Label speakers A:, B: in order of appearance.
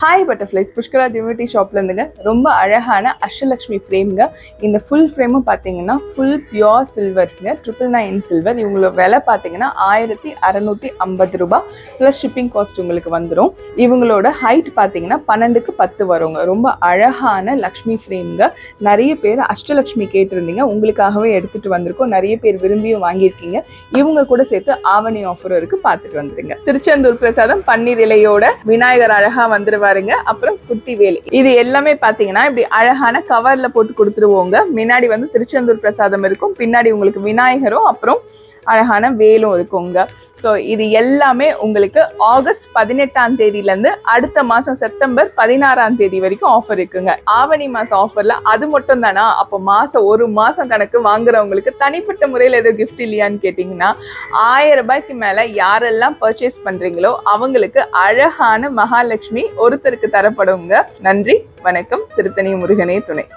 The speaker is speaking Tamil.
A: ஹாய் பட்டர்ஃப்ளைஸ், புஷ்கரா டிவினிட்டி ஷாப்லேருந்துங்க. ரொம்ப அழகான அஷ்டலக்ஷ்மி ஃப்ரேம்ங்க. இந்த ஃபுல் ஃப்ரேமும் பார்த்தீங்கன்னா ஃபுல் பியோர் சில்வருங்க, 999 சில்வர். இவங்களோட விலை பார்த்தீங்கன்னா 1650 ரூபாய் ப்ளஸ் ஷிப்பிங் காஸ்ட் உங்களுக்கு வந்துடும். இவங்களோட ஹைட் பார்த்தீங்கன்னா 12க்கு 10 வருங்க. ரொம்ப அழகான லக்ஷ்மி ஃப்ரேம்ங்க. நிறைய பேர் அஷ்டலக்ஷ்மி கேட்டிருந்தீங்க, உங்களுக்காகவே எடுத்துகிட்டு வந்திருக்கோம். நிறைய பேர் விரும்பியும் வாங்கியிருக்கீங்க. இவங்க கூட சேர்த்து ஆவணி ஆஃபரும் இருக்குது, பார்த்துட்டு வந்துடுங்க. திருச்செந்தூர் பிரசாதம் பன்னீர் இலையோட விநாயகர் அழகா வந்துருவாருங்க. அப்புறம் குட்டி வேலி, இது எல்லாமே பாத்தீங்கன்னா இப்படி அழகான கவர்ல போட்டு கொடுத்துருவோங்க. முன்னாடி வந்து திருச்செந்தூர் பிரசாதம் இருக்கும், பின்னாடி உங்களுக்கு விநாயகரும் அப்புறம் அழகான வேலும் இருக்குங்க. ஸோ இது எல்லாமே உங்களுக்கு ஆகஸ்ட் 18ஆம் தேதியிலேருந்து அடுத்த மாதம் செப்டம்பர் 16ஆம் தேதி வரைக்கும் ஆஃபர் இருக்குங்க. ஆவணி மாதம் ஆஃபரில் அது மட்டும் தானா? அப்போ ஒரு மாதம் கணக்கு வாங்குறவங்களுக்கு தனிப்பட்ட முறையில் ஏதோ கிஃப்ட் இல்லையான்னு கேட்டிங்கன்னா, 1000 ரூபாய்க்கு மேலே யாரெல்லாம் பர்ச்சேஸ் பண்ணுறீங்களோ அவங்களுக்கு அழகான மகாலட்சுமி ஒருத்தருக்கு தரப்படுங்க. நன்றி, வணக்கம். திருத்தணி முருகனே துணை.